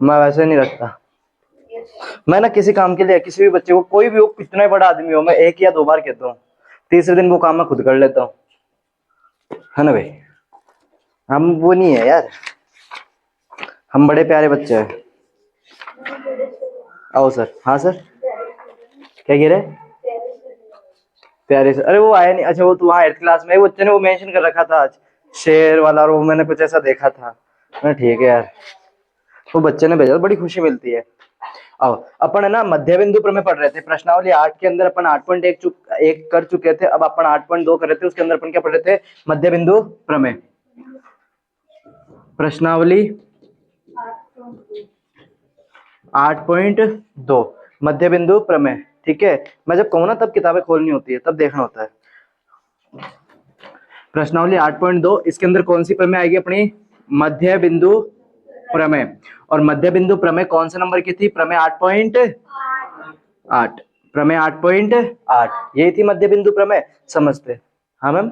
मैं वैसे नहीं रखता। मैं ना किसी काम के लिए किसी भी बच्चे को, कोई भी हो, कितना ही बड़ा आदमी हो, मैं 1 या 2 बार कहता हूँ, तीसरे दिन वो काम मैं खुद कर लेता हूँ, है ना भाई। हम वो नहीं है यार, हम बड़े प्यारे बच्चे हैं। आओ सर। हाँ सर, क्या कह रहे हैं? प्यारे सर, अरे वो आया नहीं। अच्छा, वो तो वहाँ 8th क्लास में वो बच्चे ने वो मेंशन कर रखा था आज, शेर वाला, और वो मैंने कुछ ऐसा देखा था। ठीक है यार, वो बच्चे ने भेजा, बड़ी खुशी मिलती है। आओ, अपन है ना मध्य बिंदु प्रमेय पढ़ रहे थे, प्रश्नावली 8 के अंदर अपन 8.1 कर चुके थे, अब अपन 8.2 कर रहे थे, उसके अंदर अपन क्या पढ़ रहे थे? मध्य बिंदु प्रमेय। प्रश्नावली 8.2 मध्य बिंदु प्रमेय। ठीक है, मैं जब कहूँ ना तब किताबें खोलनी होती है, तब देखना होता है। प्रश्नावली 8.2, इसके अंदर कौन सी प्रमेय आएगी अपनी? मध्य बिंदु प्रमेय। और मध्य बिंदु प्रमेय कौन से नंबर की थी? प्रमेय 8.8। प्रमेय 8.8 यही थी मध्य बिंदु प्रमेय, समझते? हाँ मैम।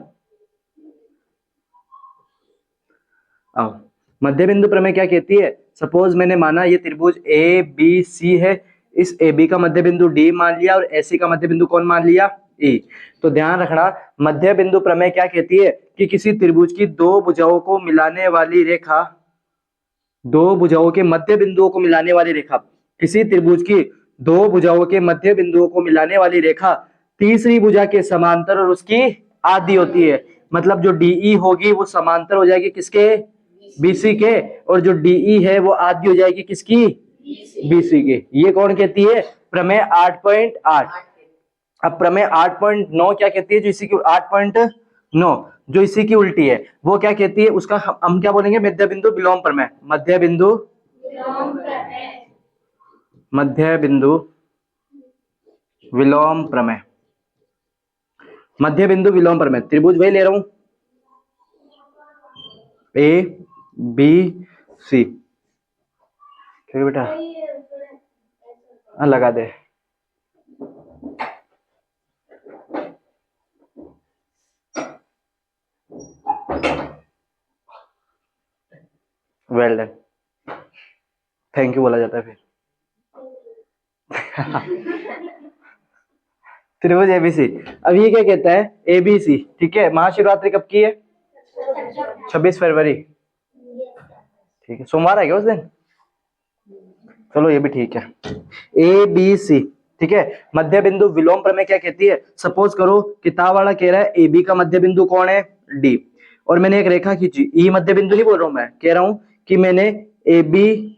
आओ, मध्य बिंदु प्रमेय क्या कहती है? सपोज मैंने माना ये त्रिभुज ए बी सी है, इस ए बी का मध्य बिंदु डी मान लिया और एसी का मध्य बिंदु कौन मान लिया? ई। तो ध्यान रखना, मध्य बिंदु प्रमेय क्या कहती है कि किसी त्रिभुज की दो भुजाओं को मिलाने वाली रेखा, दो भुजाओं के मध्य बिंदुओं को मिलाने वाली रेखा, किसी त्रिभुज की दो भुजाओं के मध्य बिंदुओं को मिलाने वाली रेखा तीसरी भुजा के समांतर और उसकी आधी होती है। मतलब जो डीई होगी वो समांतर हो जाएगी किसके? बीसी के। और जो डीई है वो आधी हो जाएगी किसकी? बीसी के। ये कौन कहती है? प्रमेय 8.8। अब प्रमेय 8.9 क्या कहती है? जो इसी की 8.9 जो इसी की उल्टी है वो क्या कहती है? उसका हम क्या बोलेंगे? मध्य बिंदु विलोम प्रमेय। मध्य बिंदु, मध्य बिंदु विलोम प्रमेय। मध्य बिंदु विलोम प्रमेय, त्रिभुज वही ले रहा हूं, ए बी सी। ठीक बेटा, लगा दे। वेल डन, थैंक यू बोला जाता है फिर। त्रिभुज एबीसी। अब ये क्या कहता है? एबीसी। ठीक है, महाशिवरात्रि कब की है? 26 फरवरी। ठीक है, सोमवार है क्या उस दिन? चलो ये भी ठीक है। A B C. ठीक है, मध्य बिंदु विलोम प्रमेय क्या कहती है? सपोज करो किताब वाला कह रहा है ए बी का मध्य बिंदु कौन है? डी। और मैंने एक रेखा खींची, ई मध्य बिंदु नहीं बोल रहा हूं, मैं कह रहा हूं कि मैंने ए बी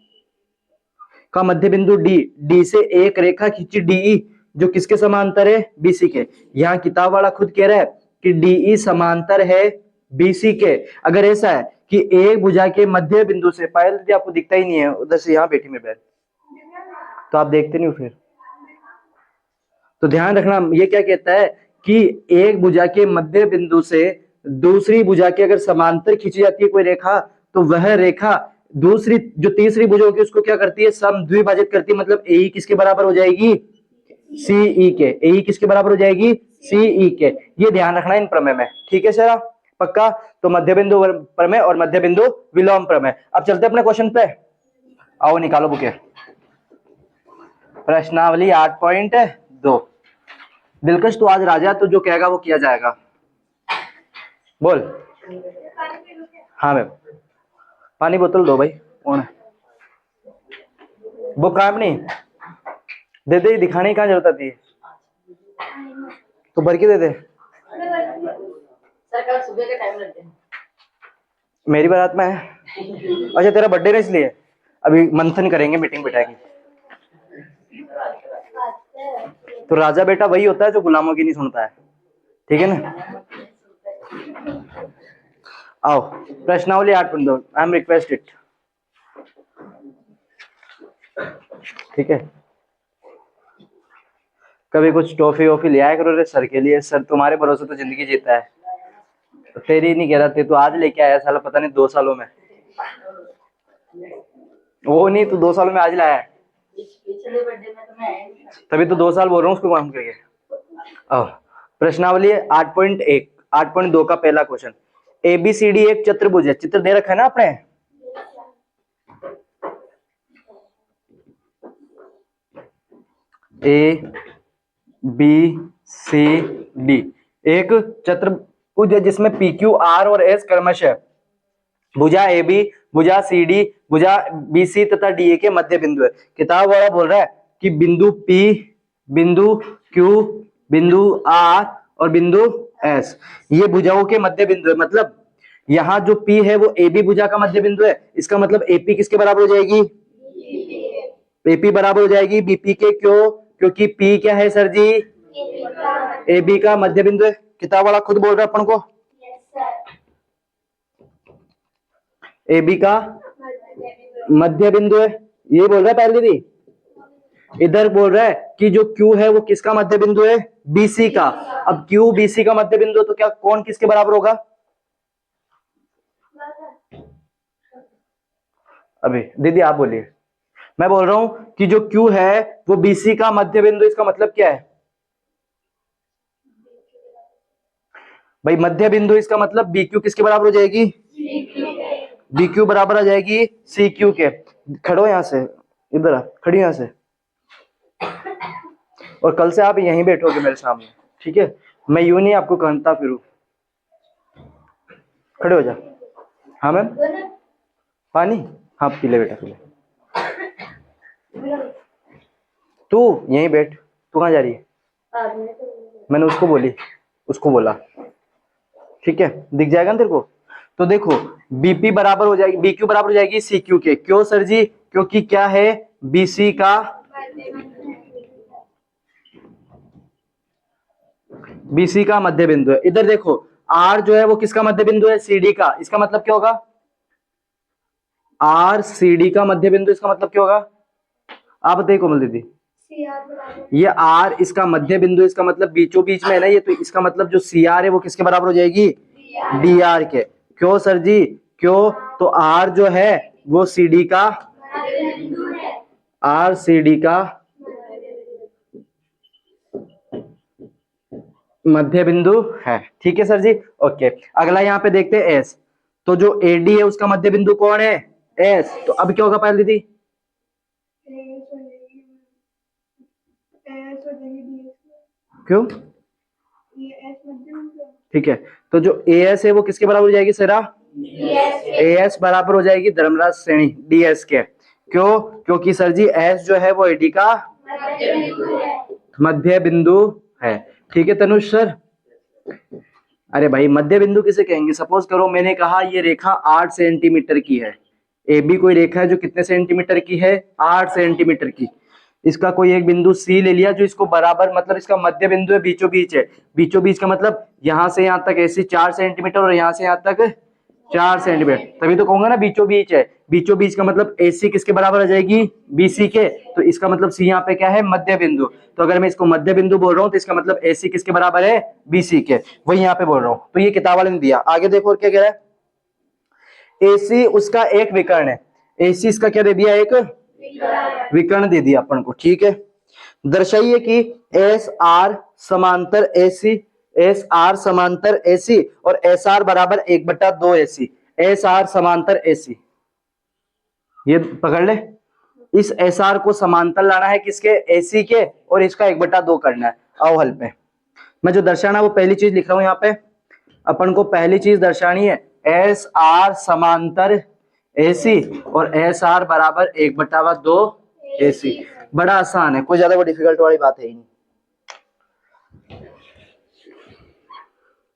का मध्य बिंदु डी, डी से एक रेखा खींची डीई, जो किसके समांतर है? बीसी के। यहाँ किताब वाला खुद कह रहा है कि डीई समांतर है बीसी के। अगर ऐसा है कि एक भुजा के मध्य बिंदु से, पायल दीदी आपको दिखता ही नहीं है उधर से, यहाँ बैठी मेरी बहन, तो आप देखते नहीं हो फिर। तो ध्यान रखना, ये क्या कहता है कि एक भुजा के मध्य बिंदु से दूसरी भुजा के अगर समांतर खींची जाती है कोई रेखा, तो वह रेखा दूसरी जो तीसरी भुजा होगी उसको क्या करती है? समद्विभाजित करती है। मतलब ए किसके बराबर हो जाएगी? सीई के। ए किसके बराबर हो जाएगी? सीई के। ये ध्यान रखना इन प्रमेय में, ठीक है सर? पक्का? तो मध्य बिंदु प्रमेय और मध्य बिंदु विलोम प्रमेय। अब चलते अपने क्वेश्चन पे। आओ निकालो बुके। प्रश्नावली 8.2। दिलकश तू आज राजा, तो जो कहेगा वो किया जाएगा। बोल। हाँ मैम, पानी बोतल दो भाई। कौन है? बुक कहाँ अपनी? दे दे, दिखाने की कहाँ जरूरत आती है? तो भर के दे दे। सुबह का टाइम लगता है। मेरी बारात में है? अच्छा तेरा बर्थडे है इसलिए अभी मंथन करेंगे, मीटिंग बिठाएंगे। तो राजा बेटा वही होता है जो गुलामों की नहीं सुनता है, ठीक है ना? आओ प्रश्नावली 8.2। I am request it. ठीक है, कभी कुछ टॉफी वॉफी ले आया करो रे सर के लिए, सर तुम्हारे भरोसे तो जिंदगी जीता है। तो तेरी नहीं कह रहा थे, तो आज लेके आया साला, पता नहीं 2 सालों में। वो नहीं, तो 2 सालों में आज लाया है। तभी तो 2 साल बोल रहा हूँ उसको काम करके। प्रश्नावली 8.1 8.2 का पहला क्वेश्चन। एबीसीडी एक चतुर्भुज है, चित्र दे रखा है ना आपने? ए बी सी डी एक चतुर्भुज है जिसमें पी क्यू आर और एस क्रमशः भुजा ए बी, भुजा सी डी, भुजा बी सी तथा डी ए के मध्य बिंदु है। किताब वाला बोल रहा है कि बिंदु पी, बिंदु क्यू, बिंदु आर और बिंदु एस ये भुजाओं के मध्य बिंदु है। मतलब यहाँ जो पी है वो ए बी भुजा का मध्य बिंदु है। इसका मतलब एपी किसके बराबर हो जाएगी? एपी बराबर हो जाएगी बीपी के। क्यों? क्योंकि पी क्या है सर जी? ए बी का मध्य बिंदु है। किताब वाला खुद बोल रहा है अपन को ए बी का मध्य बिंदु है, ये बोल रहा है पहले भी। इधर बोल रहा है कि जो क्यू है वो किसका मध्य बिंदु है? बीसी का। अब क्यू बीसी का मध्य बिंदु है तो क्या कौन किसके बराबर होगा? अभी दीदी आप बोलिए। मैं बोल रहा हूं कि जो क्यू है वो बीसी का मध्य बिंदु, इसका मतलब क्या है भाई? मध्य बिंदु इसका मतलब बी क्यू किसके बराबर हो जाएगी? बी क्यू बराबर आ जाएगी सी क्यू के। खड़ो यहां से, इधर खड़ी यहां से, और कल से आप यहीं बैठोगे मेरे सामने, ठीक है? मैं यूं नहीं आपको कहता फिरूं। खड़े हो जा। हाँ मैम, पानी? हाँ पी ले बेटा, पी ले। तू यहीं बैठ। तू कहाँ जा रही है? मैंने उसको बोली, उसको बोला, ठीक है? दिख जाएगा ना तेरे को? तो देखो बीपी बराबर हो जाएगी, बीक्यू बराबर हो जाएगी सी क्यू के। क्यों सर जी? क्योंकि क्या है? बीसी का मध्य बिंदु है। इधर देखो आर जो है वो किसका मध्य बिंदु है? सीडी का। इसका मतलब क्या होगा? आर सीडी का मध्य बिंदु, इसका मतलब क्या होगा? आप बताइए कोमल दीदी। ये आर इसका मध्य बिंदु, इसका मतलब बीचों बीच में है ना ये, तो इसका मतलब जो सी आर है वो किसके बराबर हो जाएगी? डी आर के। क्यों सर जी? क्यों? तो आर जो है वो सीडी का, आर सीडी का मध्य बिंदु है। ठीक है सर जी, ओके। अगला यहाँ पे देखते हैं एस। तो जो एडी है उसका मध्य बिंदु कौन है? एस। तो अब क्या होगा पायल दीदी? क्यों? ठीक है, तो जो एस है वो किसके बराबर हो जाएगी सेरा? एस बराबर हो जाएगी धर्मराज श्रेणी डीएस के। क्यों? क्योंकि सर जी एस जो है वो एडी का मध्य बिंदु है। ठीक है तनुष सर? अरे भाई मध्य बिंदु किसे कहेंगे? सपोज करो मैंने कहा ये रेखा 8 सेंटीमीटर की है। ए बी कोई रेखा है जो कितने सेंटीमीटर की है? 8 सेंटीमीटर की। इसका कोई एक बिंदु सी ले लिया जो इसको बराबर, मतलब इसका मध्य बिंदु है, बीचों बीच है। बीचों बीच का मतलब यहां से यहां तक ऐसी 4 सेंटीमीटर और यहां से यहां तक 4 सेंटीमीटर, तभी तो कहूंगा ना बीचों बीच है। बीचों बीच का मतलब एसी किसके बराबर आ जाएगी? बीसी के। तो इसका मतलब सी यहाँ पे क्या है? मध्य बिंदु। तो अगर मैं इसको मध्य बिंदु बोल रहा हूँ तो इसका मतलब एसी किसके बराबर है? बीसी के। वही यहाँ पे बोल रहा हूँ। तो ये किताब वाले ने दिया। आगे देखो और क्या कह रहा है? एसी उसका एक विकर्ण है। एसी इसका क्या दे दिया? एक विकर्ण दे दिया अपन को। ठीक है, दर्शाइए कि एस आर समांतर एसी, एस आर समांतर एसी और एस आर बराबर 1/2 एसी। एस आर समांतर एसी, ये पकड़ ले। इस एस आर को समांतर लाना है किसके? एसी के, और इसका 1/2 करना है। आओ हल पे। मैं जो दर्शाना वो पहली चीज लिख रहा हूं यहाँ पे। अपन को पहली चीज दर्शानी है एस आर समांतर एसी और एस आर बराबर 1/2 एसी। बड़ा आसान है, कोई ज्यादा डिफिकल्ट वाली बात है ही नहीं,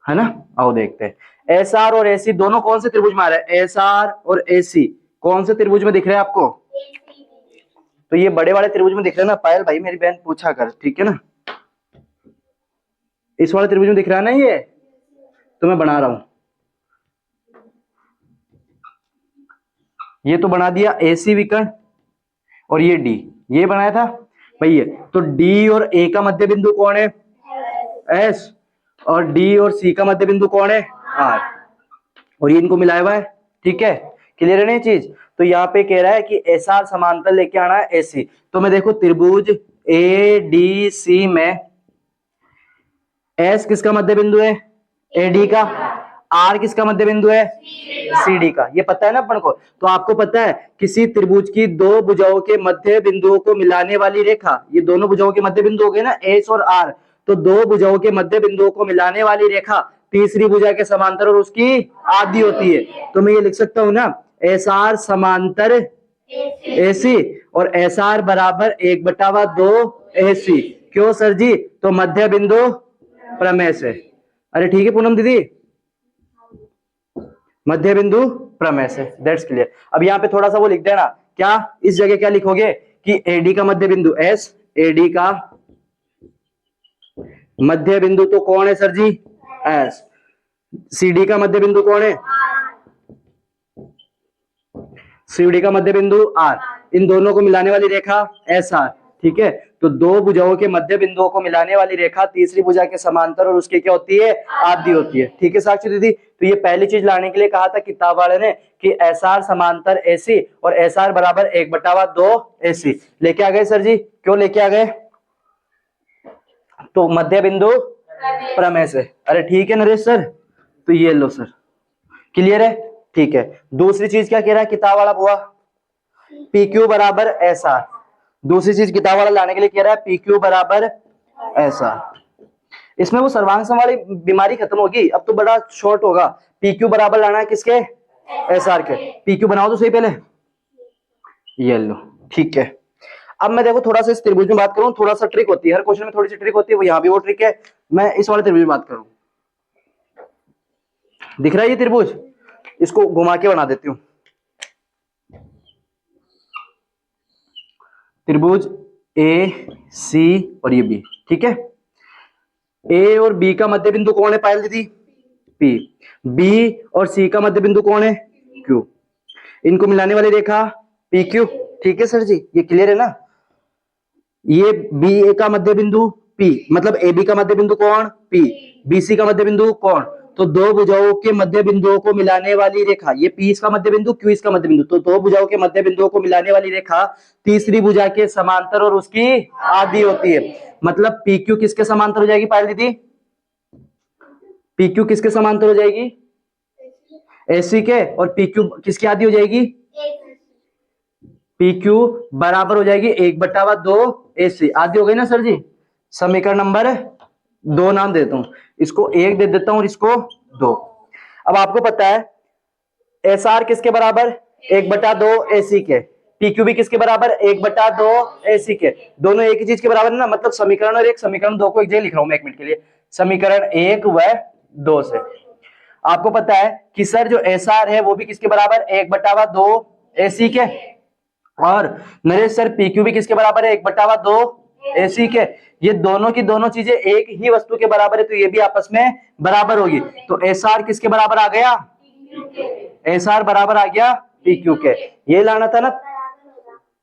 है ना? आओ देखते हैं। एस आर और एसी दोनों कौन से त्रिभुज में आ रहे हैं? एस आर और एसी कौन से त्रिभुज में दिख रहे हैं आपको? तो ये बड़े वाले त्रिभुज में दिख रहे हैं ना पायल भाई, मेरी बहन पूछा कर, ठीक है ना? इस वाले त्रिभुज में दिख रहा है ना ये, तो मैं बना रहा हूं। ये तो बना दिया एसी विकर्ण, और ये डी, ये बनाया था भाई ये। तो डी और ए का मध्य बिंदु कौन है? एस। और डी और सी का मध्य बिंदु कौन है? आर। और ये इनको मिलाया हुआ है। ठीक है, क्लियर है ना ये चीज? तो यहाँ पे कह रहा है कि एस आर समांतर लेके आना है एसी। तो मैं देखो त्रिभुज ए डी सी में एस किसका मध्य बिंदु है? एडी का। आर किसका मध्य बिंदु है? सी डी का। ये पता है ना अपन को। तो आपको पता है किसी त्रिभुज की दो भुजाओं के मध्य बिंदुओं को मिलाने वाली रेखा, ये दोनों भुजाओं के मध्य बिंदु हो गए ना एस और आर, तो दो भुजाओं के मध्य बिंदुओं को मिलाने वाली रेखा तीसरी भुजा के समांतर और उसकी आधी होती है। तो मैं ये लिख सकता हूं ना, एस आर समांतर एसी और एस आर बराबर 1/2 एसी। क्यों सर जी? तो मध्य बिंदु प्रमेय से। अरे ठीक है पूनम दीदी, मध्य बिंदु प्रमेय से, दैट्स क्लियर। अब यहाँ पे थोड़ा सा वो लिख देना, क्या इस जगह क्या लिखोगे कि एडी का मध्य बिंदु एस, एडी का मध्य बिंदु तो कौन है सर जी? एस। सीडी का मध्य बिंदु कौन है? सीडी का मध्य बिंदु आर। इन दोनों को मिलाने वाली रेखा एस आर। ठीक है, तो दो भुजाओं के मध्य बिंदुओं को मिलाने वाली रेखा तीसरी भुजा के समांतर और उसकी क्या होती है? आधी होती है। ठीक है साक्षी दीदी, तो ये पहली चीज लाने के लिए कहा था किताब वाले ने कि एस आर समांतर एसी और एस आर बराबर 1/2 एसी। लेके आ गए सर जी? क्यों लेके आ गए? तो मध्य बिंदु प्रमेय से। अरे ठीक है नरेश सर, तो ये लो सर, क्लियर है? ठीक है, दूसरी चीज क्या कह रहा है किताब वाला बुआ? पी क्यू बराबर एस आर। दूसरी चीज किताब वाला लाने के लिए कह रहा है पी क्यू बराबर एस आर। इसमें वो सर्वांग वाली बीमारी खत्म होगी, अब तो बड़ा शॉर्ट होगा। पी क्यू बराबर लाना है किसके? एस आर के। पी क्यू बनाओ तो सही पहले, ये लो। ठीक है, अब मैं देखो थोड़ा सा इस त्रिभुज में बात करूं, थोड़ा सा ट्रिक होती है, हर क्वेश्चन में थोड़ी सी ट्रिक होती है, वो यहाँ भी वो ट्रिक है। मैं इस वाले त्रिभुज में बात करूं, दिख रहा है ये त्रिभुज? इसको घुमा के बना देती हूं। त्रिभुज ए सी और ये बी। ठीक है, ए और बी का मध्य बिंदु कौन है पायल दीदी? पी। बी और सी का मध्य बिंदु कौन है? क्यू। इनको मिलाने वाली रेखा पी क्यू। ठीक है सर जी, ये क्लियर है ना? ये बी ए का मध्य बिंदु पी, मतलब ए बी का मध्य बिंदु कौन? पी। बी सी का मध्य बिंदु कौन? तो दो भुजाओं के मध्य बिंदुओं को मिलाने वाली रेखा, ये पी इसका मध्य बिंदु, क्यू इसका मध्य बिंदु, तो दो भुजाओं के मध्य बिंदुओं को मिलाने वाली रेखा तीसरी भुजा के समांतर और उसकी आधी होती है। मतलब पी क्यू किसके समांतर हो जाएगी पायल दीदी? पी क्यू किसके समांतर हो जाएगी? एसी के। और पी क्यू किसकी आधी हो जाएगी? पी क्यू बराबर हो जाएगी 1/2 एसी। आधी हो गई ना सर जी? समीकरण नंबर 2 नाम देता हूं, इसको 1 दे देता हूं और इसको 2। अब आपको पता है एस आर किसके बराबर? 1/2 एसी के। पी क्यू भी किसके बराबर? 1/2 एसी के। दोनों एक ही चीज के बराबर है ना, मतलब समीकरण और एक, समीकरण 2 को एक जगह लिख रहा हूं मैं 1 मिनट के लिए। समीकरण 1 व 2 से आपको पता है कि सर जो एस आर है वो भी किसके बराबर? 1/2 एसी के। और नरेश सर पी क्यू भी किसके बराबर है? 1/2 एसी के। ये दोनों की दोनों चीजें एक ही वस्तु के बराबर है, तो ये भी आपस में बराबर होगी। तो एस आर किसके बराबर आ गया? एस आर बराबर आ गया पी क्यू के। ये लाना था ना?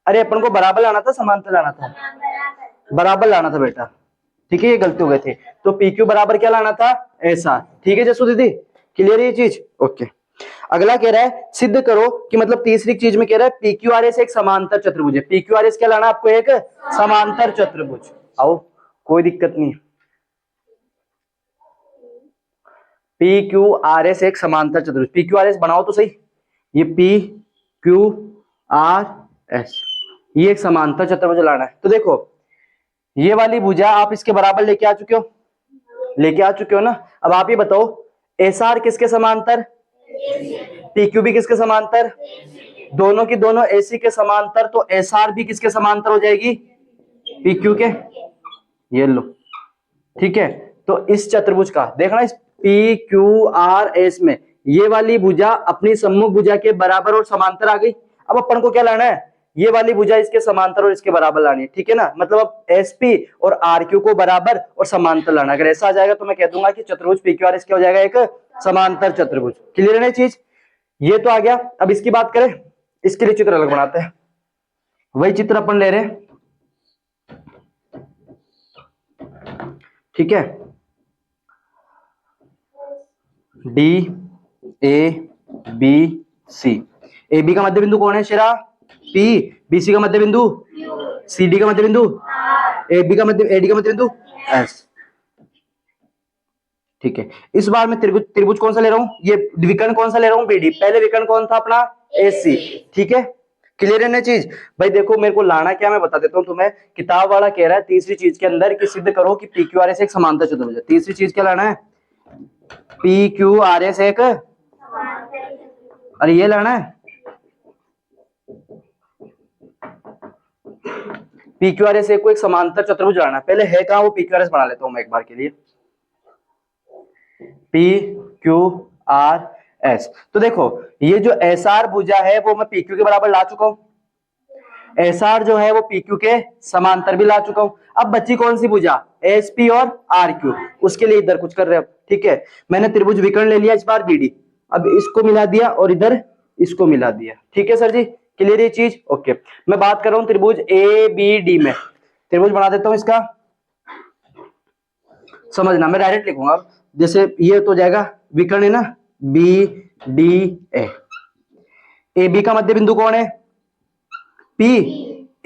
अरे अपन को बराबर लाना था, समांतर लाना था? बराबर लाना था बेटा। ठीक है, ये गलती हो गई थी। तो पी क्यू बराबर क्या लाना था? S R. ठीक है जसू दीदी, क्लियर है ये चीज? ओके। अगला कह रहा है सिद्ध करो कि, मतलब तीसरी चीज में कह रहा है पी क्यू आर एस एक समांतर चतुर्भुज है। पी क्यू आर एस क्या लाना आपको? एक समांतर चतुर्भुज। आओ, कोई दिक्कत नहीं। पी क्यू आर एस एक समांतर चतुर्भुज। पी क्यू आर एस बनाओ तो सही। ये पी क्यू आर एस, ये एक समांतर चतुर्भुज लाना है। तो देखो ये वाली भुजा आप इसके बराबर लेके आ चुके हो, लेके आ चुके हो ना? अब आप ये बताओ एस आर किसके समांतर? पी क्यू भी किसके समांतर? दोनों की दोनों एसी के समांतर, तो एस आर भी किसके समांतर हो जाएगी? पी क्यू के। ये लो, ठीक है। तो इस चतुर्भुज का देखना, इस पी क्यू आर एस में ये वाली भुजा अपनी सम्मुख भुजा के बराबर और समांतर आ गई। अब अपन को क्या लाना है? ये वाली भुजा इसके समांतर और इसके बराबर लानी है। ठीक है ना? मतलब अब एसपी और आर क्यू को बराबर और समांतर लाना। अगर ऐसा आ जाएगा तो मैं कह दूंगा कि चतुर्भुज पी क्यू आर एस क्या हो जाएगा? एक समांतर चतुर्भुज। क्लियर है ना चीज? ये तो आ गया। अब इसकी बात करें, इसके लिए चित्र अलग बनाते हैं। वही चित्र अपन ले रहे हैं, ठीक है। D A B C. A B का मध्य बिंदु कौन है शेरा? पी। बी सी का मध्य बिंदु? सी डी का मध्य बिंदु? ए बी का मध्य, ए डी का मध्य बिंदु? एस। ठीक है, इस बार मैं त्रिभुज त्रिभुज कौन सा ले रहा हूं, ये विकर्ण कौन सा ले रहा हूं, बीडी। पहले विकर्ण कौन था अपना, एसी। ठीक है, क्लियर है ना चीज। भाई देखो मेरे को लाना क्या, मैं बता देता हूं तुम्हें। किताब वाला कह रहा है तीसरी चीज के अंदर कि सिद्ध करो कि पी क्यू आर एस एक समांतर चतुर्भुज है। तीसरी चीज क्या लाना है, पी क्यू आर एस एक, अरे ये लाना है पी क्यू आर एस एक को एक समांतर चतुर्भुज लाना है। पहले है कहां वो, पी क्यू आर एस बना लेता हूं मैं एक बार के लिए, पी क्यू आर एस। तो देखो ये जो एस आर भुजा है वो मैं पी क्यू के बराबर ला चुका हूं, एस आर जो है वो पी क्यू के समांतर भी ला चुका हूं। अब बच्ची कौन सी भुजा, एस पी और आर क्यू, उसके लिए इधर कुछ कर रहे हैं। ठीक है, मैंने त्रिभुज विकर्ण ले लिया इस बार बीडी, अब इसको मिला दिया और इधर इसको मिला दिया। ठीक है सर जी, क्लियर ये चीज। ओके, मैं बात कर रहा हूं त्रिभुज ए बी डी में, त्रिभुज बना देता हूं इसका, समझना मैं डायरेक्ट लिखूंगा। जैसे ये तो जाएगा विकर्ण है ना, B D A, A B का मध्य बिंदु कौन है, पी,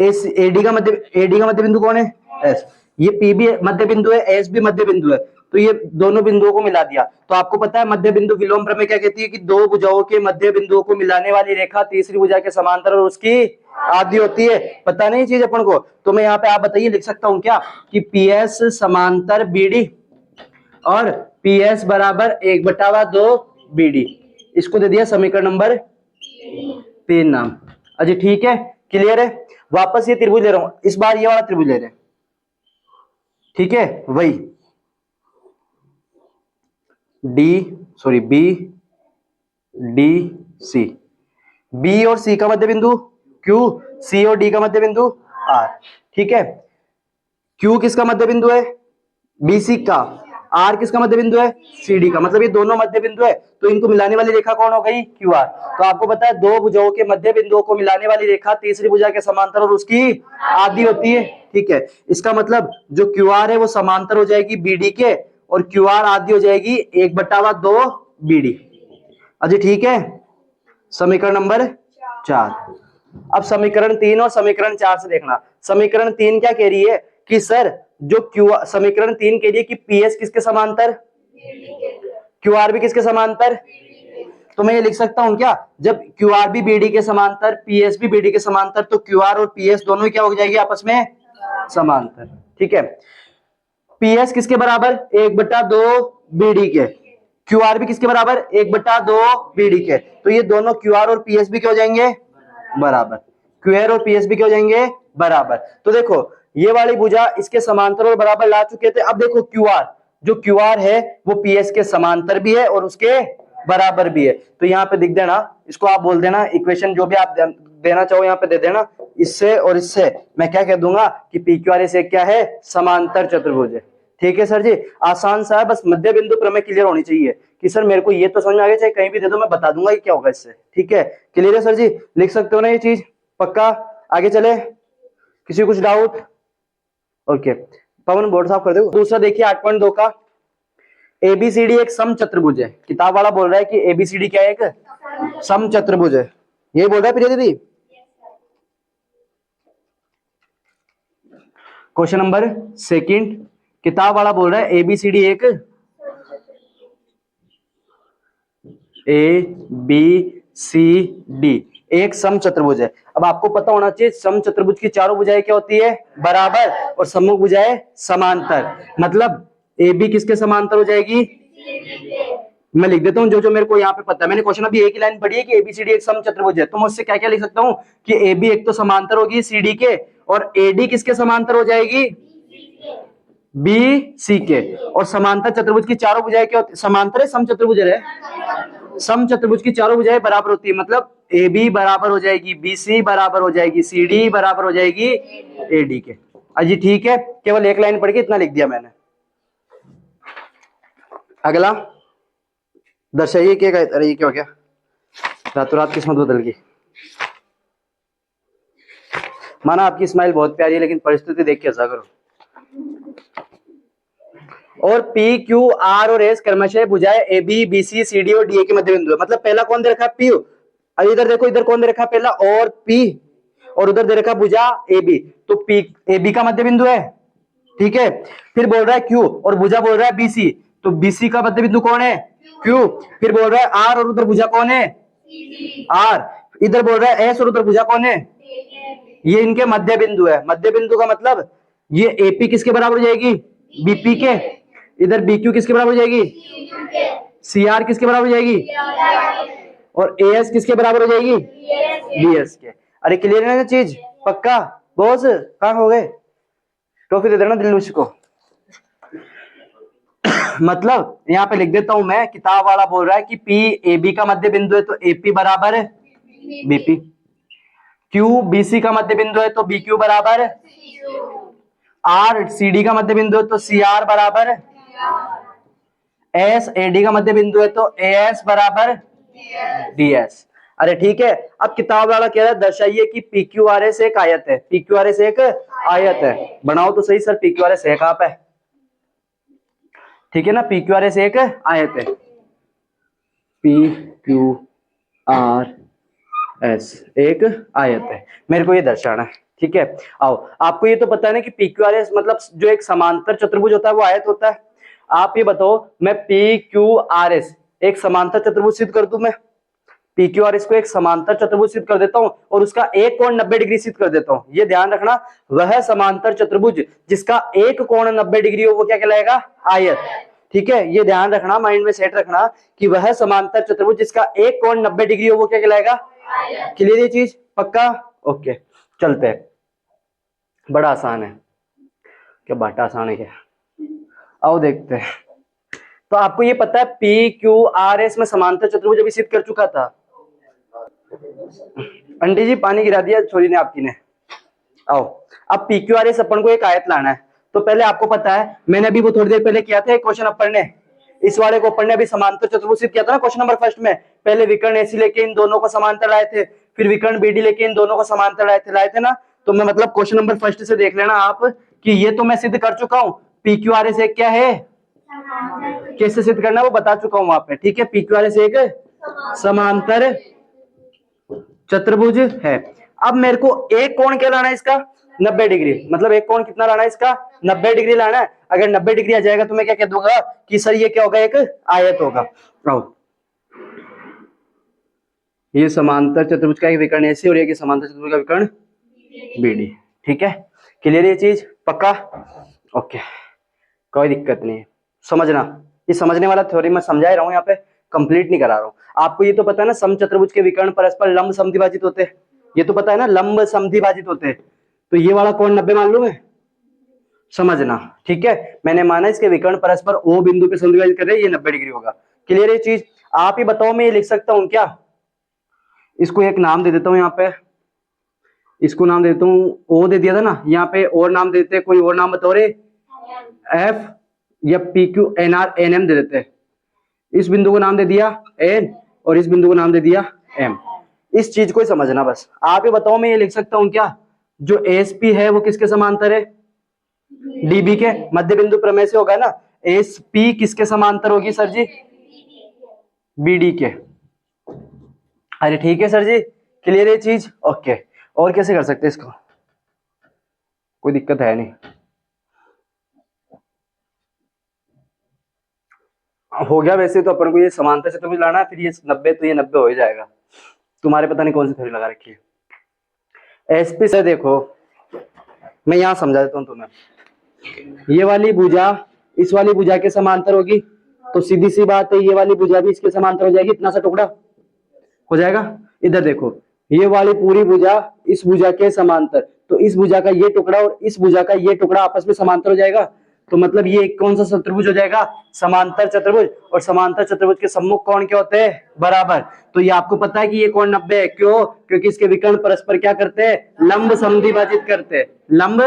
एस एडी का मध्य बिंदु कौन है, एस। ये पी भी मध्य बिंदु है, एस भी मध्य बिंदु है, तो ये दोनों बिंदुओं को मिला दिया। तो आपको पता है मध्य बिंदु विलोम प्रमेय क्या कहती है कि दो भुजाओं के मध्य बिंदुओं को मिलाने वाली रेखा तीसरी भुजा के समांतर और उसकी आधी होती है। पता नहीं चीज अपन को, तो मैं यहाँ पे आप बताइए लिख सकता हूं क्या कि पी एस समांतर बीडी और पी एस बराबर 1/2 बीडी, इसको दे दिया समीकरण नंबर 3 नाम। अच्छा ठीक है, क्लियर है। वापस ये त्रिभुज ले रहा हूं, इस बार ये वाला त्रिभुज ले रहे हैं। ठीक है, वही बी डी सी, बी और सी का मध्य बिंदु क्यू, सी और डी का मध्य बिंदु आर। ठीक है, क्यू किसका मध्य बिंदु है, बीसी का, आर किसका मध्य बिंदु है, सीडी का, मतलब ये दोनों मध्य बिंदु है, तो इनको मिलाने वाली रेखा कौन हो गई, क्यू आर। तो आपको पता है दो भुजाओं के मध्य बिंदुओं को मिलाने वाली रेखा तीसरी भुजा के समांतर और उसकी आधी होती है। ठीक है, इसका मतलब जो क्यू आर है वो समांतर हो जाएगी बीडी के और क्यू आर आधी हो जाएगी 1/2 बीडी। अच्छा ठीक है, समीकरण नंबर 4। अब समीकरण 3 और समीकरण 4 से देखना। समीकरण 3 क्या कह रही है कि सर जो क्यू, समीकरण 3 कह रही है कि पीएस किसके समांतर, क्यू आर भी किसके समांतर। तो मैं ये लिख सकता हूं क्या, जब क्यू आर भी बीडी के समांतर, पीएस भी बीडी के समांतर, तो क्यू आर और पीएस दोनों ही क्या हो जाएगी आपस में समांतर। ठीक है, पीएस किसके बराबर 1/2 बीडी के, क्यू आर भी किसके बराबर 1/2 बीडी के, तो ये दोनों क्यू आर और पीएस भी क्या हो जाएंगे बराबर, क्यू आर और पीएस भी क्या हो जाएंगे बराबर। तो देखो ये वाली भुजा इसके समांतर और बराबर ला चुके थे। अब देखो क्यू आर, जो क्यू आर है वो पीएस के समांतर भी है और उसके बराबर भी है। तो यहाँ पे लिख देना, इसको आप बोल देना इक्वेशन जो भी आप देना चाहो यहाँ पे दे देना, इससे और इससे मैं क्या कह दूंगा कि पी क्यू आर से क्या है, समांतर चतुर्भुज है। ठीक है सर जी, आसान सा है, बस मध्य बिंदु प्रमेय क्लियर होनी चाहिए कि सर मेरे को ये तो समझ में आ गया, चाहे कहीं भी दे दो मैं बता दूंगा कि क्या होगा इससे। ठीक है, क्लियर है सर जी, लिख सकते हो ना ये चीज, पक्का। आगे चले, किसी कुछ डाउट। ओके, पवन बोर्ड साफ कर दो। दूसरा देखिए 8.2 का, एबीसीडी एक सम चतुर्भुज है। किताब वाला बोल रहा है कि एबीसीडी क्या है, एक सम चतुर्भुज है, ये बोल रहा है प्रिया दीदी। क्वेश्चन नंबर 2, किताब वाला बोल रहा है एबीसीडी एक ए बी सी डी एक सम चतुर्भुज है। अब आपको पता होना चाहिए सम चतुर्भुज की चारों भुजाएं क्या होती है, बराबर, और सम्मुख भुजाएं समांतर। मतलब ए बी किसके समांतर हो जाएगी, मैं लिख देता हूं जो जो मेरे को यहाँ पे पता है। मैंने क्वेश्चन अभी एक ही लाइन पढ़ी है कि एबीसीडी एक सम चतुर्भुज है, तो मैं उससे क्या क्या लिख सकता हूँ कि ए बी एक तो समांतर होगी सी डी के, और ए डी किसके समांतर हो जाएगी, बी सी के। और समांतर चतुर्भुज की चारों भुजाएं क्या होती है, समांतर है सम चतुर्भुज है, सम चतुर्भुज की चारों भुजाएं बराबर होती है। मतलब ए बी बराबर हो जाएगी बी सी बराबर हो जाएगी सी डी बराबर हो जाएगी ए डी के। अजी ठीक है, केवल एक लाइन पढ़ के इतना लिख दिया मैंने। अगला दर्शाइए क्या, अरे ये क्या हो गया, रातों रात किस्मत बदल गई। माना आपकी स्माइल बहुत प्यारी है लेकिन परिस्थिति देख के हंसा करो। और पी क्यू आर और एस क्रमशः भुजाएं A B B C C D और डी ए के मध्य बिंदु है। मतलब पहला कौन दे रखा है, पी। अब इधर देखो, इधर कौन दे रखा है पहला, और पी, और उधर दे रखा भुजा ए बी, तो पी ए बी का मध्य बिंदु है। ठीक है, फिर बोल रहा है क्यू और भुजा बोल रहा है बी सी, तो बीसी का मध्य बिंदु कौन है? क्यू। फिर बोल रहा है आर और उधर भुजा कौन है? आर। इधर बोल रहा है एस और उधर भुजा कौन है? ये इनके मध्य बिंदु है। मध्य बिंदु का मतलब ये एपी किसके बराबर हो जाएगी? बीपी के। इधर बीक्यू किसके बराबर हो जाएगी? सीआर किसके बराबर हो जाएगी? और एएस किसके बराबर हो जाएगी? बीएस के। अरे क्लियर है ना चीज? पक्का? बॉस कहाँ हो गए? ट्रॉफी दे देना दिलुश को। मतलब यहाँ पे लिख देता हूं मैं, किताब वाला बोल रहा है कि पी ए बी का मध्य बिंदु है तो एपी बराबर है बीपी। क्यू बीसी का मध्य बिंदु है तो बीक्यू बराबर, आर सीडी का मध्य बिंदु है तो सीआर बराबर, एस एडी का मध्य बिंदु है तो एएस बराबर डीएस। अरे ठीक है। अब किताब वाला कह रहा है दर्शाइए कि पीक्यूआरएस एक आयत है। पीक्यूआरएस एक आयत है। बनाओ तो सही सर, पीक्यूआरएस है कहां पे? ठीक है ना, पीक्यूआरएस एक आयत है। पीक्यूआरएस एक आयत है, मेरे को ये दर्शाना है। ठीक है, आओ। आपको ये तो पता है ना कि पीक्यूआरएस मतलब जो एक समांतर चतुर्भुज होता है वो आयत होता है। आप ये बताओ, मैं पीक्यूआरएस एक समांतर चतुर्भुज सिद्ध कर दूं, मैं पीक्यूआरएस को एक समांतर चतुर्भुज सिद्ध कर देता हूं और उसका एक कोण 90 डिग्री सिद्ध कर देता हूं। ये ध्यान रखना, वह समांतर चतुर्भुज जिसका एक कोण 90 डिग्री हो वो क्या कहलाएगा? आयत। ठीक है, ये ध्यान रखना, माइंड में सेट रखना कि वह समांतर चतुर्भुज जिसका एक कोण 90 डिग्री हो वो क्या कहलाएगा? क्लियर ये चीज? पक्का? ओके, चलते हैं। बड़ा आसान है क्या? बाटा आसान है क्या? आओ देखते हैं। तो आपको ये पता है पी क्यू आर एस में समांतर चतुर्भुज अभी सिद्ध कर चुका था। अंटी जी पानी गिरा दिया छोरी ने आपकी ने। आओ, अब पी क्यू आर एस अपन को एक आयत लाना है। तो पहले आपको पता है, मैंने अभी वो थोड़ी देर पहले किया था एक क्वेश्चन अपन ने, इस वाले को अपन ने अभी समांतर चतुर्भुज सिद्ध किया था ना क्वेश्चन नंबर फर्स्ट में। पहले विकर्ण एसी लेके इन दोनों को समांतर लाए थे, फिर विकर्ण बीडी लेके इन दोनों को समांतर लाए थे ना। तो मैं मतलब क्वेश्चन नंबर फर्स्ट से देख लेना आप कि ये तो मैं सिद्ध कर चुका हूँ। पी क्यू आर एस एक क्या है, कैसे सिद्ध करना वो बता चुका हूं वहां पे। ठीक है, पीक्यूआरएस एक समांतर चतुर्भुज है। अब मेरे को एक कोण क्या लाना है इसका? 90 डिग्री। मतलब एक कोण कितना लाना है इसका? 90 डिग्री लाना है। अगर 90 डिग्री आ जाएगा तो मैं क्या कह दूंगा कि सर ये क्या होगा? एक आयत होगा। ये समांतर चतुर्भुज का एक विकर्ण ऐसे और ये समांतर चतुर्भुज का विकर्ण बीडी। ठीक है, क्लियर ये चीज? पक्का? ओके, कोई दिक्कत नहीं है। समझना, ये समझने वाला थ्योरी मैं समझा रहा हूँ, यहाँ पे कंप्लीट नहीं करा रहा हूँ। आपको ये तो पता है ना समचतुर्भुज के विकर्ण परस्पर लंब समद्विभाजित होते हैं। ये तो पता है ना, लंब समद्विभाजित होते हैं। तो ये वाला कोण 90 मान लूं मैं, समझना। ठीक है, मैंने माना इसके विकर्ण परस्पर ओ बिंदु पे समद्विभाजित कर रहे हैं, ये 90 डिग्री होगा। क्लियर ये चीज? आप ही बताओ, मैं ये लिख सकता हूँ क्या? इसको एक नाम दे देता हूँ यहाँ पे, इसको नाम दे देता हूँ ओ, दे दिया था ना, यहाँ पे और नाम देते हैं। कोई और नाम बताओ रे? एफ या P Q N R N M दे देते हैं। इस बिंदु को नाम दे दिया एन और इस बिंदु को नाम दे दिया एम। इस चीज को ही समझना बस। आप ये बताओ, मैं ये लिख सकता हूं क्या? जो एस पी है वो किसके समांतर है? डीबी के। मध्य बिंदु प्रमेय से होगा ना। एस पी किसके समांतर होगी सर जी? बीडी के। अरे ठीक है सर जी, क्लियर है चीज? ओके, और कैसे कर सकते हैं इसको? कोई दिक्कत है नहीं, हो गया। वैसे तो अपन को ये समांतर चतुर्भुज लाना है, फिर ये 90 तो ये 90 हो ही जाएगा। तुम्हारे पता नहीं कौन सी थ्योरी लगा रखी है। एसपी से देखो, मैं यहां समझा देता हूं तुम्हें। ये वाली भुजा इस वाली भुजा के समांतर होगी, तो सीधी सी बात है ये वाली भुजा भी इसके समांतर हो जाएगी। इतना सा टुकड़ा हो जाएगा। इधर देखो, ये वाली पूरी भुजा इस भुजा के समांतर, तो इस भुजा का ये टुकड़ा और इस भुजा का ये टुकड़ा आपस में समांतर हो जाएगा। तो मतलब ये कौन सा चतुर्भुज हो जाएगा? समांतर चतुर्भुज। और समांतर चतुर्भुज के सम्मुख कोण क्या होते हैं? बराबर। तो ये आपको पता है कि ये कोण 90 है। क्यों? क्योंकि इसके विकर्ण परस्पर क्या करते हैं? लंब समद्विभाजित करते हैं। लंब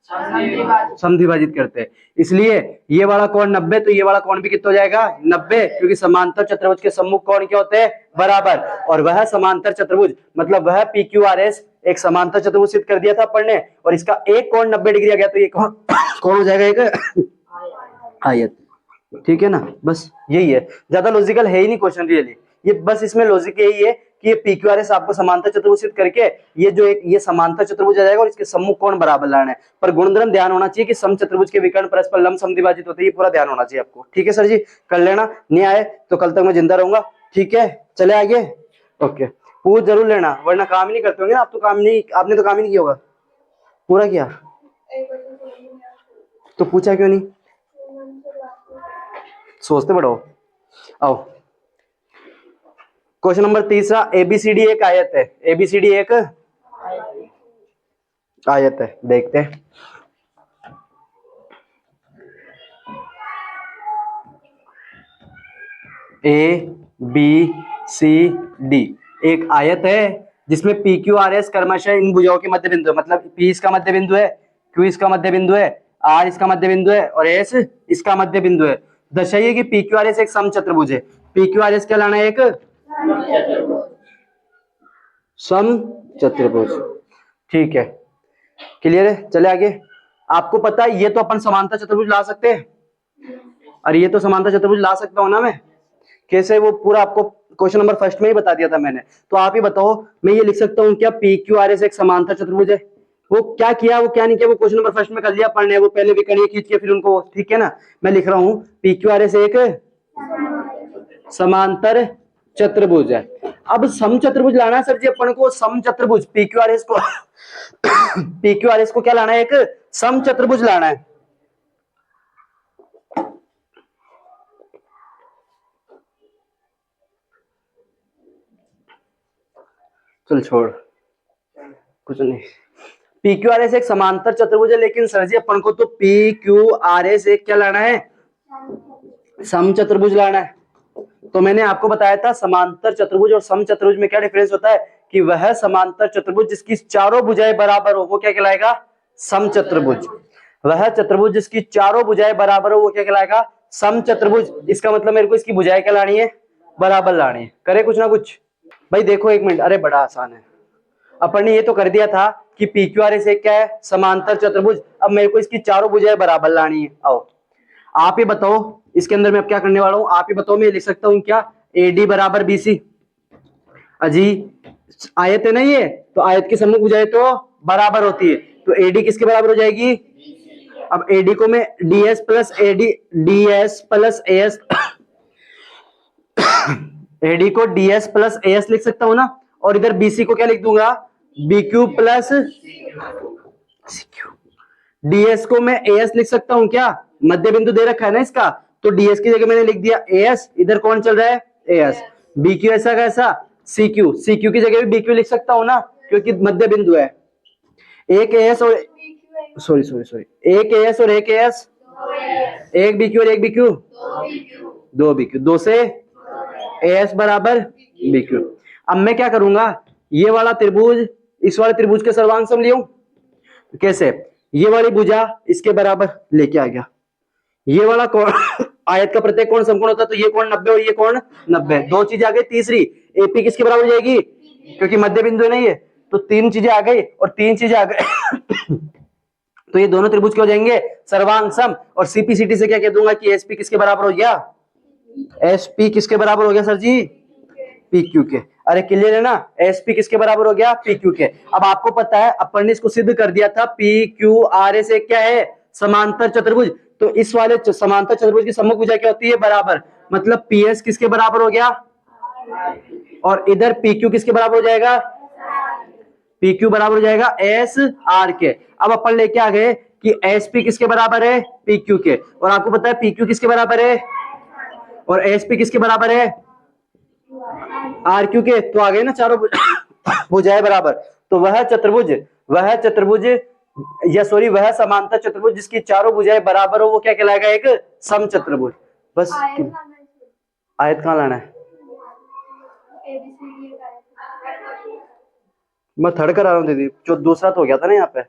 समद्विभाजित करते हैं, इसलिए ये वाला कोण 90, तो ये वाला कोण भी कितना हो जाएगा? 90, क्योंकि समांतर चतुर्भुज के सम्मुख कोण क्या होते हैं? बराबर। और वह समांतर चतुर्भुज मतलब वह पीक्यूआरएस एक समांतर चतुर्भुज सिद्ध कर दिया था अपन ने, और इसका एक कोण 90 डिग्री आ गया, तो ये कौन हो जाएगा? एक आयत। ठीक है ना, बस यही है, ज्यादा लॉजिकल है ही नहीं क्वेश्चन रियली। ये बस इसमें लॉजिक यही है कि ये PQRS आपको समांतर चतुर्भुज सिद्ध करके ये जो एक ये समांतर चतुर्भुज आ जाएगा और इसके सम्मुख कोण बराबर लाना है। पर गुणधर्म ध्यान होना चाहिए कि समचतुर्भुज के विकर्ण परस्पर लंब समद्विभाजित होते हैं, ये पूरा ध्यान होना चाहिए आपको। ठीक है सर जी, कर लेना, नहीं आए तो कल तक मैं जिंदा रहूंगा। ठीक है, चले आगे। ओके, पूछ जरूर लेना वरना काम ही नहीं करते होंगे आप तो। काम नहीं, आपने तो काम ही नहीं किया होगा। पूरा किया तो पूछा क्यों नहीं? सोचते बड़ो। आओ, क्वेश्चन नंबर तीसरा, ABCD एक आयत है। ABCD एक आयत है, देखते हैं। ABCD एक आयत है जिसमें PQRS क्रमशः इन भुजाओं के मध्य बिंदु है। मतलब P इसका मध्य बिंदु है, Q इसका मध्य बिंदु है, R इसका मध्य बिंदु है और S इसका मध्य बिंदु है। दर्शाइए कि PQRS एक समचतुर्भुज है। PQRS क्या लाना है? एक समचतुर्भुज। ठीक है, क्लियर है, चले आगे। आपको पता है ये तो अपन समांतर चतुर्भुज ला सकते हैं और ये तो समांतर चतुर्भुज ला सकता हूं ना मैं। कैसे? वो पूरा आपको क्वेश्चन नंबर फर्स्ट में ही बता दिया था मैंने। तो आप ही बताओ, मैं ये लिख सकता हूँ क्या PQRS एक समांतर चतुर्भुज है? वो क्या किया, वो क्या नहीं किया, वो क्वेश्चन नंबर फर्स्ट में कर लिया पढ़ने। वो पहले विकर्ण खींच के फिर उनको, ठीक है ना। मैं लिख रहा हूँ PQRS एक समांतर चतुर्भुज है। अब समचतुर्भुज लाना है सर जी अपन को, समचतुर्भुज PQRS को PQRS को क्या लाना है? एक समचतुर्भुज लाना है। चल छोड़, कुछ नहीं। PQRS एक समांतर चतुर्भुज है, लेकिन सर जी अपन को तो PQRS एक क्या लाना है? समचतुर्भुज लाना है। तो मैंने आपको बताया था समांतर चतुर्भुज और समचतुर्भुज में क्या डिफरेंस होता है कि वह समांतर चतुर्भुज जिसकी चारों भुजाएं बराबर हो वो क्या कहलाएगा? समचतुर्भुज। वह चतुर्भुज जिसकी चारों भुजाएं बराबर हो वो क्या कहलाएगा? समचतुर्भुज। इसका मतलब मेरे को इसकी भुजाएं क्या लानी है? बराबर लानी है। करे कुछ ना कुछ। भाई देखो एक मिनट, अरे बड़ा आसान है। अपन ने ये तो कर दिया था कि PQRS एक क्या है? समांतर चतुर्भुज। अब मेरे को इसकी चारों भुजाएं बराबर लानी है। आओ आप ही बताओ, इसके अंदर मैं अब क्या करने वाला हूं, आप ही बताओ। मैं लिख सकता हूं क्या? AD बराबर BC। अजी आयत है ना ये, तो आयत की सम्मुख भुजाएं तो बराबर होती है, तो AD किसके बराबर हो जाएगी? अब AD को मैं DS plus AD, DS plus AS AD को DS प्लस AS लिख सकता हूं ना, और इधर BC को क्या लिख दूंगा? BQ plus CQ। DS को मैं AS लिख सकता हूं क्या? मध्य बिंदु दे रखा है ना इसका, तो DS की जगह मैंने लिख दिया AS। इधर कौन चल रहा है? AS। BQ ऐसा कैसा? CQ। CQ की जगह भी BQ लिख सकता हूं ना, क्योंकि मध्य बिंदु है। एक AS और एक AS और एक AS, एक BQ और एक BQ, दो BQ, दो से AS बराबर BQ। अब मैं क्या करूंगा, ये वाला त्रिभुज इस वाले त्रिभुज के सर्वांग सम लियो। कैसे? ये वाली भुजा इसके बराबर लेके आ गया। ये वाला कोण आयत का प्रत्येक कोण समकोण होता है, तो ये कोण 90 और ये कोण 90। दो चीजें आ गई। तीसरी AP किसके बराबर हो जाएगी? क्योंकि मध्य बिंदु नहीं है, तो तीन चीजें आ गई और तीन चीजें आ गई तो ये दोनों त्रिभुज क्या हो जाएंगे? सर्वांग सम। और CPCT से क्या कह दूंगा कि SP किसके बराबर हो गया? SP किसके बराबर हो गया सर जी? PQ के। अरे क्लियर है ना? SP किसके बराबर हो गया? PQ के। अब आपको पता है अपन ने इसको सिद्ध कर दिया था PQRS एक क्या है? समांतर चतुर्भुज। तो इस वाले समांतर चतुर्भुज की सम्मुख भुजा क्या होती है? बराबर। मतलब PS किसके बराबर हो गया? और इधर PQ किसके बराबर हो जाएगा? PQ बराबर हो जाएगा SR के। अब अपन लेके आ गए कि SP किसके बराबर है? PQ के। और आपको पता है PQ किसके बराबर है और SP किसके बराबर है? RQ के। तो आ गए ना चारों भुजाएं बराबर। तो वह चतुर्भुज या सॉरी वह समांतर चतुर्भुज जिसकी चारों भुजाएं बराबर हो वो क्या कहलाएगा? एक समचतुर्भुज। बस। आयत कहाँ लाना है? मैं थर्ड करा रहा हूँ दीदी, जो दूसरा तो हो गया था ना यहाँ पे।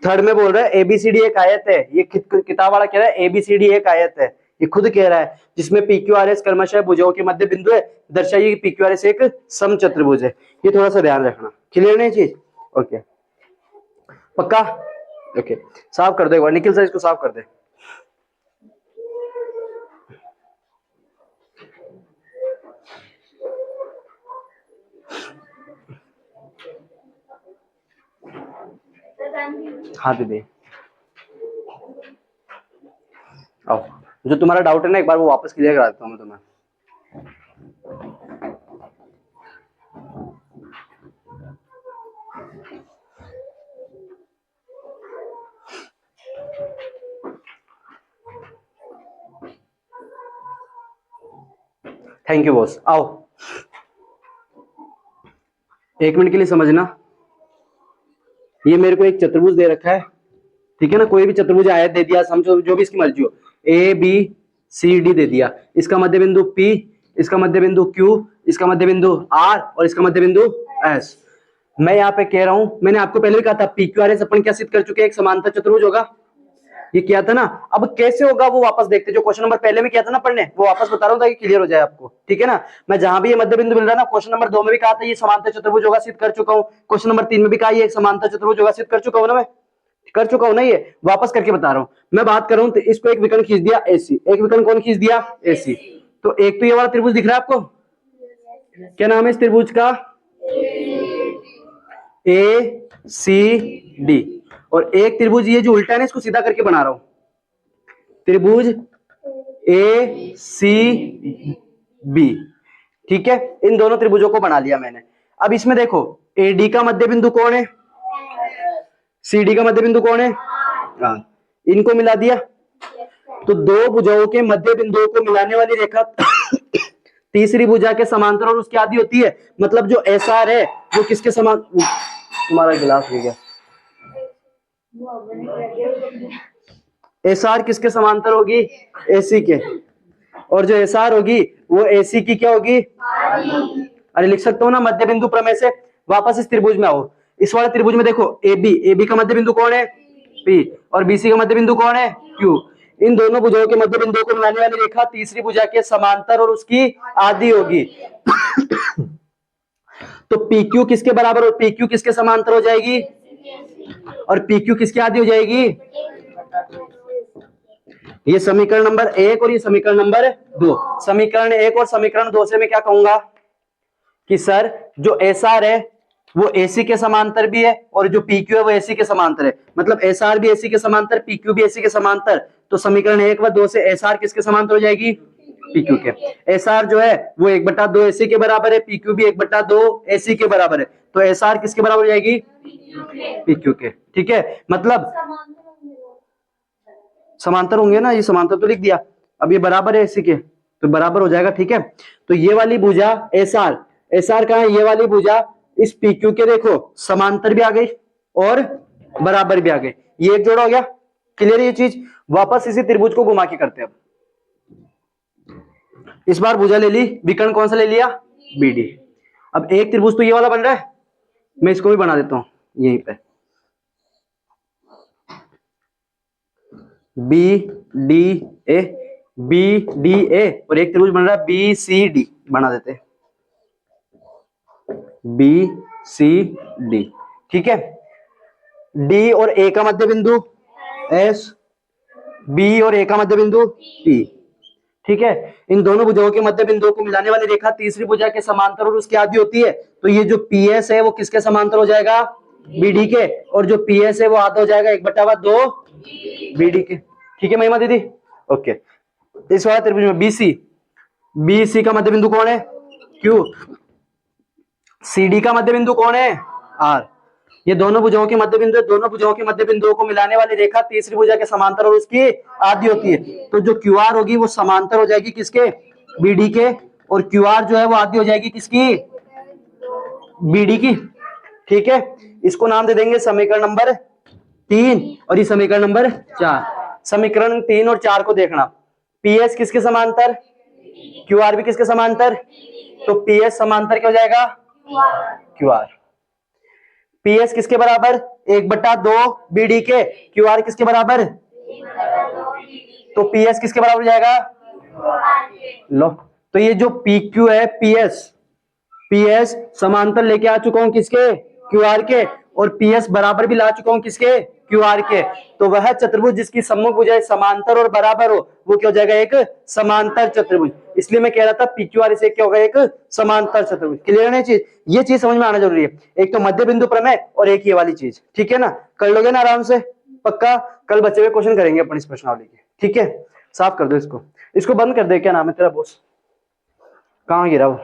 थर्ड में बोल रहा है ABCD एक आयत है। ये किताब वाला कह रहा है ABCD एक आयत है, ये खुद कह रहा है, जिसमें PQRS क्रमशः भुजाओं के मध्य बिंदु है। दर्शाइए कि PQRS एक समचतुर्भुज है। ये थोड़ा सा ध्यान रखना। क्लियर नहीं चीज? ओके पक्का? ओके साफ कर दो एक बार, निखिल सर इसको साफ कर दे। हाँ दीदी, आओ, जो तुम्हारा डाउट है ना एक बार वो वापस क्लियर करा देता हूँ मैं तुम्हें। Thank you boss. आओ, एक मिनट के लिए समझना, ये मेरे को एक चतुर्भुज दे रखा है, ठीक है ना, कोई भी चतुर्भुज आयत दे दिया, समझो जो भी इसकी मर्जी हो, ए बी सी डी दे दिया, इसका मध्य बिंदु P, इसका मध्य बिंदु Q, इसका मध्य बिंदु R और इसका मध्य बिंदु S। मैं यहाँ पे कह रहा हूं, मैंने आपको पहले भी कहा था PQRS अपन क्या सिद्ध कर चुके हैं, एक समांतर चतुर्भुज होगा, ये किया था ना। अब कैसे होगा वो वापस देखते, जो क्वेश्चन नंबर पहले में किया था ना पढ़ने, वो वापस बता रहा हूं ताकि क्लियर हो जाए आपको, ठीक है ना। मैं जहां भी ये मध्य बिंदु मिल रहा है ना, क्वेश्चन नंबर 2 में भी कहा था ये समांतर चतुर्भुज होगा, सिद्ध कर चुका हूं। क्वेश्चन नंबर 3 में भी कहा ये एक समांतर चतुर्भुज होगा, सिद्ध कर चुका हूं ना, मैं कर चुका हूं ना, ये वापस करके बता रहा हूं। मैं बात कर रहा हूं तो इसको एक विकर्ण खींच दिया AC, एक विकर्ण कौन खींच दिया AC। तो एक तो ये वाला त्रिभुज दिख रहा है आपको, क्या नाम है इस त्रिभुज का, ACD। और एक त्रिभुज ये जो उल्टा है ना, इसको सीधा करके बना रहा हूं, त्रिभुज ACB, ठीक है। इन दोनों त्रिभुजों को बना लिया मैंने। अब इसमें देखो AD का मध्य बिंदु कौन है, CD का मध्य बिंदु कौन है, इनको मिला दिया, तो दो भुजाओं के मध्य बिंदुओं को मिलाने वाली रेखा तीसरी भुजा के समांतर और उसकी आधी होती है। मतलब जो SR है वो किसके समान, तुम्हारा गिलास हो गया, SR किसके समांतर होगी, AC के, और जो SR होगी वो AC की क्या होगी, अरे लिख सकता हूं ना मध्य बिंदु प्रमेय से। वापस इस त्रिभुज में आओ, इस वाले त्रिभुज में देखो AB का मध्य बिंदु कौन है P, और BC का मध्य बिंदु कौन है Q। इन दोनों भुजाओं के मध्य बिंदुओं को मिलाने वाली रेखा तीसरी भुजा के समांतर और उसकी आधी होगी। तो PQ किसके बराबर और PQ किसके समांतर हो जाएगी, और PQ किसकी आधी हो जाएगी। ये समीकरण नंबर 1 और ये समीकरण नंबर 2। समीकरण 1 और समीकरण 2 से मैं क्या कहूंगा कि सर जो SR है वो AC के समांतर भी है और जो PQ है वो AC के समांतर है। मतलब SR भी AC के समांतर, PQ भी AC के समांतर। तो समीकरण 1 व 2 से SR किसके समांतर हो जाएगी, PQ के। SR जो है वो 1/2 AC के बराबर है, PQ भी 1/2 AC के बराबर है। तो SR किसके बराबर हो जाएगी, PQ के, ठीक है। मतलब समांतर होंगे ना, ये समांतर तो लिख दिया, अब ये बराबर है AC के तो बराबर हो जाएगा, ठीक है। तो ये वाली भुजा SR कहाँ है, ये वाली भुजा इस PQ के देखो समांतर भी आ गई और बराबर भी आ गई, ये एक जोड़ा हो गया, क्लियर है ये चीज। वापस इसी त्रिभुज को घुमा के करते हैं। अब इस बार भुजा ले ली, विकर्ण कौन सा ले लिया, BD। अब एक त्रिभुज तो ये वाला बन रहा है, मैं इसको भी बना देता हूं यहीं पे, BDA और एक त्रिभुज बन रहा है BCD, बना देते हैं BCD, ठीक है। D और A का मध्य बिंदु S, B और A का मध्य बिंदु P, ठीक है। इन दोनों भुजाओं के मध्य बिंदुओं को मिलाने वाली रेखा तीसरी भुजा के समांतर और उसकी आधी होती है। तो ये जो PS है वो किसके समांतर हो जाएगा, BD के, और जो PS है वो आधा हो जाएगा 1/2 BD के, ठीक है महिमा दीदी, ओके। इस वाले त्रिभुज में BC का मध्य बिंदु कौन है, Q, CD का मध्य बिंदु कौन है, R। ये दोनों भुजाओं के मध्य बिंदु, दोनों भुजाओं के मध्य बिंदुओं को मिलाने वाली रेखा तीसरी भुजा के समांतर और उसकी आधी होती है। तो जो QR होगी वो समांतर हो जाएगी किसके, BD के, और QR जो है वो आधी हो जाएगी किसकी, BD की, ठीक है। इसको नाम दे देंगे समीकरण नंबर 3 और ये समीकरण नंबर 4। समीकरण 3 और 4 को देखना, PS किसके समांतर, QR भी किसके समांतर, तो PS समांतर क्या हो जाएगा, QR। PS किसके बराबर, 1/2 BD के, QR किसके बराबर, तो PS किसके बराबर हो जाएगा, लो। तो ये जो PQ है PS समांतर लेके आ चुका हूं किसके, QR के, और पीएस बराबर भी ला चुका हूं किसके, क्यूआर के। तो वह चतुर्भुज जिसकी सम्मुख भुजाएं समांतर और बराबर हो वो क्या हो जाएगा, एक समांतर चतुर्भुज। इसलिए मैं कह रहा था पीक्यूआर इसे क्या होगा, एक समांतर चतुर्भुज। क्लियर है चीज, ये चीज समझ में आना जरूरी है। एक तो मध्य बिंदु प्रमेय और एक ये वाली चीज, ठीक है ना। कर लोगे ना आराम से, पक्का। कल बचे हुए क्वेश्चन करेंगे अपन इस प्रश्नावली के, ठीक है। साफ कर दो इसको, इसको बंद कर दे। क्या नाम है तेरा बॉस, कहाँ गिरा वो?